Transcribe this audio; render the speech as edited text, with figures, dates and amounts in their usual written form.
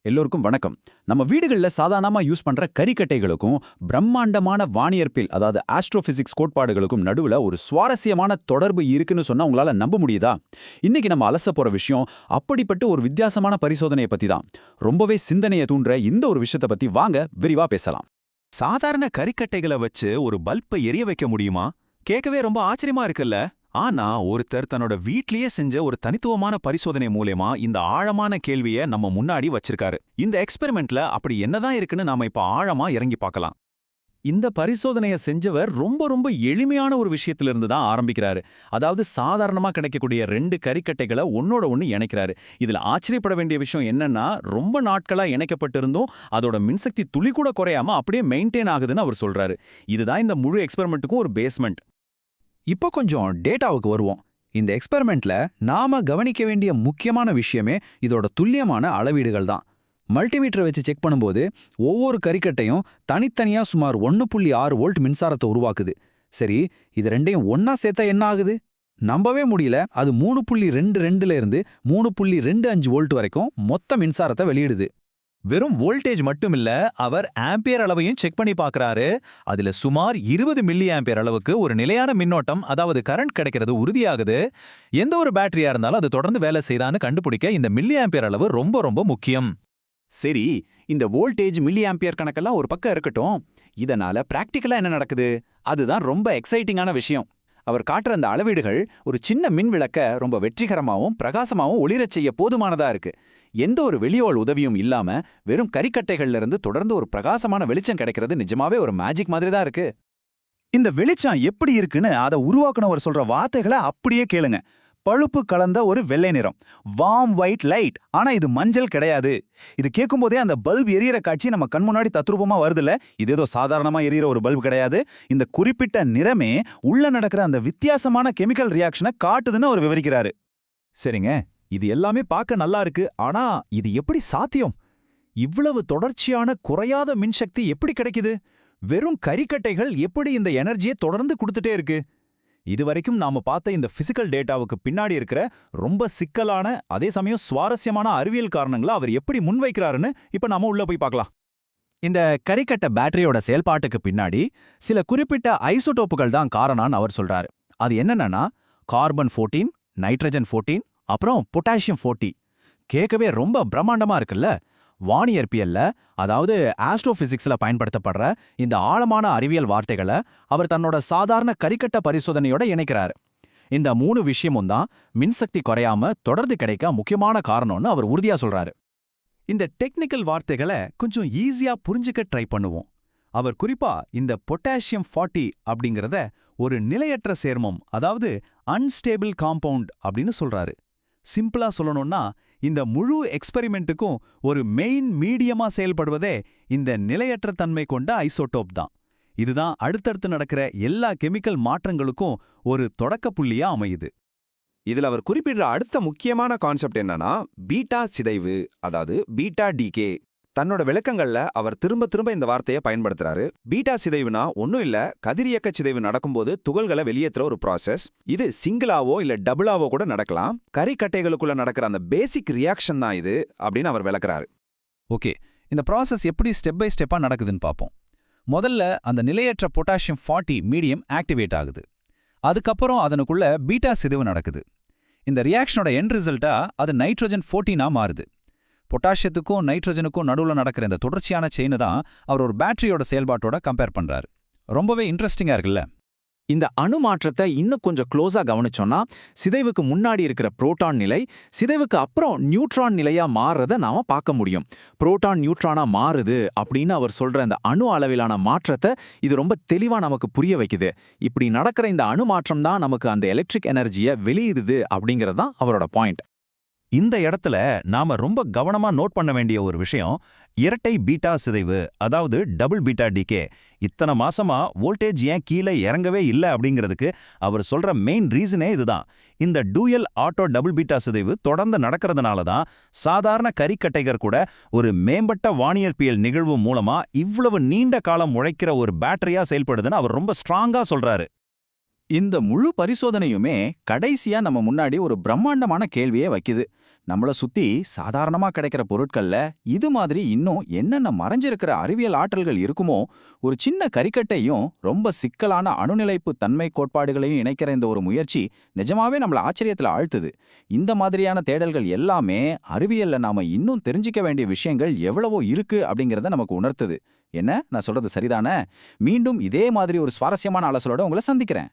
எல்லோருக்கும் வணக்கம். நம்ம வீடுகள்ல சாதாரணமா யூஸ் பண்ற கரிக்கட்டைகளுக்கும் பிரம்மாண்டமான வானியற்பியல் அதாவது ஆஸ்ட்ரோபிசிக்ஸ் கோட்பாடுகளுக்கும் நடுவுல ஒரு சுவாரஸ்யமான தொடர்பு இருக்குன்னு சொன்னா உங்களால நம்ப முடியுதா? இன்னைக்கு நம்ம அலச போற விஷயம் அப்படிப்பட்ட ஒரு வித்தியாசமான பரிசோதனையை பத்தி தான். ரொம்பவே சிந்தனையை தூண்டுற இந்த ஒரு விஷயத்தை பத்தி வாங்க விரிவா பேசலாம். சாதாரண கரிக்கட்டைகளை வச்சு ஒரு பல்பை எரிய வைக்க முடியுமா? கேட்கவே ரொம்ப ஆச்சரியமா இருக்குல்ல. ஆனா ஒருத்தர் தன்னோட வீட்லயே செஞ்ச ஒரு தனித்துவமான பரிசோதனை மூலமா இந்த ஆழமான கேள்விய நம்ம முன்னாடி வச்சிருக்காரு. இந்த எக்ஸ்பெரிமெண்ட்ல அப்படி என்னதான் இருக்குன்னு நாம இப்ப ஆழமா இறங்கி பார்க்கலாம். இந்த பரிசோதனையை செஞ்சவர் ரொம்ப எளிமையான ஒரு விஷயத்திலிருந்து தான் ஆரம்பிக்கிறாரு. அதாவது சாதாரணமா கிடைக்கக்கூடிய ரெண்டு கரிக்கட்டைகளை ஒன்னோட ஒன்னு இணைக்கிறாரு. இதுல ஆச்சரியப்பட வேண்டிய விஷயம் என்னன்னா, ரொம்ப நாட்களா இணைக்கப்பட்டிருந்தும் அதோட மின்சக்தி துளி கூட குறையாம அப்படியே மெயின்டைன் ஆகுதுன்னு அவர் சொல்றாரு. இதுதான் இந்த முழு எக்ஸ்பெரிமெண்ட்டுக்கும் ஒரு பேஸ்மெண்ட். இப்போ கொஞ்சம் டேட்டாவுக்கு வருவோம். இந்த எக்ஸ்பெரிமெண்ட்ல நாம கவனிக்க வேண்டிய முக்கியமான விஷயமே இதோட துல்லியமான அளவீடுகள் தான். மல்டிமீட்டரை வச்சு செக் பண்ணும்போது ஒவ்வொரு கரிக்கட்டையும் தனித்தனியா சுமார் 1.6 வோல்ட் மின்சாரத்தை உருவாக்குது. சரி, இது ரெண்டையும் ஒன்னா சேர்த்தா என்ன ஆகுது? நம்பவே முடியல. அது 3.22ல இருந்து 3.25 வோல்ட் வரைக்கும் மொத்த மின்சாரத்தை வெளியிடுது. வெறும் வோல்டேஜ் மட்டும் இல்ல, அவர் ஆம்பியர் அளவையும் செக் பண்ணி பார்க்கறாரு. அதுல சுமார் 20 மில்லி ஆம்பியர் அளவுக்கு ஒரு நிலையான மின்னோட்டம், அதாவது கரண்ட் கிடைக்கிறது உறுதியாகுது. எந்த ஒரு பேட்டரியா இருந்தாலும் அது தொடர்ந்து வேலை செய்தான்னு கண்டுபிடிக்க இந்த மில்லி ஆம்பியர் அளவு ரொம்ப முக்கியம். சரி, இந்த வோல்டேஜ் மில்லி ஆம்பியர் கணக்கெல்லாம் ஒரு பக்கம் இருக்கட்டும். இதனால பிராக்டிக்கலா என்ன நடக்குது? அதுதான் ரொம்ப எக்ஸைட்டிங்கான விஷயம். அவர் காட்டுற அந்த அளவீடுகள் ஒரு சின்ன மின் விளக்க ரொம்ப வெற்றிகரமாகவும் பிரகாசமாகவும் ஒளிரச் செய்ய போதுமானதா இருக்கு. எந்த ஒரு வெளியோல் உதவியும் இல்லாம வெறும் கரிக்கட்டைகள்ல இருந்து தொடர்ந்து ஒரு பிரகாசமான வெளிச்சம் கிடைக்கிறது நிஜமாவே ஒரு மேஜிக் மாதிரி தான் இருக்கு. இந்த வெளிச்சம் எப்படி இருக்குன்னு அதை உருவாக்குனவர் சொல்ற வார்த்தைகளை அப்படியே கேளுங்க. பழுப்பு கலந்த ஒரு வெள்ளை நிறம், வார்ம் ஒயிட் லைட். ஆனா இது மஞ்சள் கிடையாது. இது கேட்கும்போதே அந்த பல்ப் எரியற காட்சி நம்ம கண் முன்னாடி தத்ரூபமா வருதுல்ல. இது ஏதோ சாதாரணமா எரியற ஒரு பல்ப் கிடையாது. இந்த குறிப்பிட்ட நிறமே உள்ள நடக்கிற அந்த வித்தியாசமான கெமிக்கல் ரியாக்ஷனை காட்டுதுன்னு அவர் விவரிக்கிறாரு. சரிங்க, இது எல்லாமே பார்க்க நல்லா இருக்கு. ஆனா இது எப்படி சாத்தியம்? இவ்வளவு தொடர்ச்சியான குறையாத மின்சக்தி எப்படி கிடைக்குது? வெறும் கரிக்கட்டைகள் எப்படி இந்த எனர்ஜியை தொடர்ந்து கொடுத்துட்டே இருக்கு? இதுவரைக்கும் நாம பார்த்த இந்த பிசிக்கல் டேட்டாவுக்கு பின்னாடி இருக்கிற ரொம்ப சிக்கலான அதே சமயம் சுவாரஸ்யமான அறிவியல் காரணங்களை அவர் எப்படி முன்வைக்கிறாருன்னு இப்ப நாம உள்ள போய் பார்க்கலாம். இந்த கரிக்கட்ட பேட்டரியோட செயல்பாட்டுக்கு பின்னாடி சில குறிப்பிட்ட ஐசோடோப்புகள் தான் காரணம்னு அவர் சொல்றாரு. அது என்னன்னா கார்பன் 14, நைட்ரஜன் 14, அப்புறம் பொட்டாசியம் 40. கேட்கவே ரொம்ப பிரம்மாண்டமா இருக்குல்ல. வானியற்பியல்ல, அதாவது ஆஸ்ட்ரோபிசிக்ஸ்ல பயன்படுத்தப்படுற இந்த ஆழமான அறிவியல் வார்த்தைகளை அவர் தன்னோட சாதாரண கரிக்கட்ட பரிசோதனையோட இணைக்கிறாரு. இந்த 3 விஷயமும் தான் மின்சக்தி குறையாம தொடர்ந்து கிடைக்க முக்கியமான காரணம்னு அவர் உறுதியா சொல்றாரு. இந்த டெக்னிக்கல் வார்த்தைகளை கொஞ்சம் ஈஸியா புரிஞ்சுக்க ட்ரை பண்ணுவோம். அவர் குறிப்பா இந்த பொட்டாசியம் 40 அப்படிங்கிறத ஒரு நிலையற்ற சேர்மம், அதாவது அன்ஸ்டேபிள் காம்பவுண்ட் அப்படின்னு சொல்றாரு. சிம்பிளா சொல்லணும்னா, இந்த முழு எக்ஸ்பெரிமெண்ட்டுக்கும் ஒரு மெயின் மீடியமா செயல்படுவதே இந்த நிலையற்ற தன்மை கொண்ட ஐசோடோப் தான். இதுதான் அடுத்தடுத்து நடக்கிற எல்லா கெமிக்கல் மாற்றங்களுக்கும் ஒரு தொடக்க புள்ளியா அமையுது. இதுல அவர் குறிப்பிடுற அடுத்த முக்கியமான கான்செப்ட் என்னன்னா பீட்டா சிதைவு, அதாவது பீட்டா டிகே. தன்னோட விளக்கங்கள்ல அவர் திரும்ப இந்த வார்த்தையை பயன்படுத்துறாரு. பீட்டா சிதைவுனா ஒன்னும் இல்ல, கதிரியக்க சிதைவு நடக்கும்போது துகள்களை வெளியேற்றுற ஒரு ப்ராசஸ். இது சிங்கிளாவோ இல்ல டபுளாவோ கூட நடக்கலாம். கரிக்கட்டைகளுக்குள்ள நடக்கிற அந்த பேசிக் ரியாக்ஷன் தான் இது அப்படின்னு அவர் விளக்குறாரு. ஓகே, இந்த ப்ராசஸ் எப்படி ஸ்டெப் பை ஸ்டெப்பா நடக்குதுன்னு பார்ப்போம். முதல்ல அந்த நிலையற்ற பொட்டாசியம் 40 மீடியம் ஆக்டிவேட் ஆகுது. அதுக்கப்புறம் அதனுக்குள்ள பீட்டா சிதைவு நடக்குது. இந்த ரியாக்ஷனோட எண்ட் ரிசல்ட்டா அது நைட்ரஜன் 14ஆ மாறுது. பொட்டாசியத்துக்கும் நைட்ரஜனுக்கும் நடுவில் நடக்கிற இந்த தொடர்ச்சியான செயின் தான் அவர் ஒரு பேட்டரியோட செயல்பாட்டோட கம்பேர் பண்றாரு. ரொம்பவே இன்ட்ரெஸ்டிங்கா இருக்குல்ல. இந்த அணு மாற்றத்தை இன்னும் கொஞ்சம் க்ளோஸா கவனிச்சோம்னா, சிதைவுக்கு முன்னாடி இருக்கிற புரோட்டான் நிலை சிதைவுக்கு அப்புறம் நியூட்ரான் நிலையா மாறுறத நாம பார்க்க முடியும். புரோட்டான் நியூட்ரானா மாறுது அப்படின்னு அவர் சொல்ற இந்த அணு அளவிலான மாற்றத்தை இது ரொம்ப தெளிவா நமக்கு புரிய வைக்குது. இப்படி நடக்கிற இந்த அணு மாற்றம் தான் நமக்கு அந்த எலக்ட்ரிக் எனர்ஜியை வெளியிடுது அப்படிங்கிறது தான் அவரோட பாயிண்ட். இந்த இடத்துல நாம ரொம்ப கவனமா நோட் பண்ண வேண்டிய ஒரு விஷயம், இரட்டை பீட்டா சிதைவு, அதாவது டபுள் பீட்டா டிகே. இத்தனை மாசமா வோல்டேஜ் ஏன் கீழே இறங்கவே இல்லை அப்படிங்கிறதுக்கு அவர் சொல்ற மெயின் ரீசனே இதுதான். இந்த டூயல் ஆட்டோ டபுள் பீட்டா சிதைவு தொடர்ந்து நடக்கிறதுனால தான் சாதாரண கரிக்கட்டைகர் கூட ஒரு மேம்பட்ட வானியற்பியல் நிகழ்வு மூலமா இவ்வளவு நீண்ட காலம் உழைக்கிற ஒரு பேட்டரியா செயல்படுதுன்னு அவர் ரொம்ப ஸ்ட்ராங்கா சொல்றாரு. இந்த முழு பரிசோதனையுமே கடைசியா நம்ம முன்னாடி ஒரு பிரம்மாண்டமான கேள்வியை வைக்குது. நம்மள சுத்தி சாதாரணமா கிடைக்கிற பொருட்கள்ல இது மாதிரி இன்னும் என்னென்ன மறைஞ்சிருக்கிற அறிவியல் ஆற்றல்கள் இருக்குமோ, ஒரு சின்ன கரிக்கட்டையும் ரொம்ப சிக்கலான அணுநிலைப்பு தன்மை கோட்பாடுகளையும் இணைக்கிற இந்த ஒரு முயற்சி நிஜமாவே நம்மள ஆச்சரியத்துல ஆழ்த்துது. இந்த மாதிரியான தேடல்கள் எல்லாமே அறிவியல்ல நாம இன்னும் தெரிஞ்சிக்க வேண்டிய விஷயங்கள் எவ்வளவோ இருக்கு அப்படிங்கறத நமக்கு உணர்த்துது. என்ன, நான் சொல்றது சரிதானே? மீண்டும் இதே மாதிரி ஒரு சுவாரஸ்யமான ஆலோசனையோட உங்களை சந்திக்கிறேன்.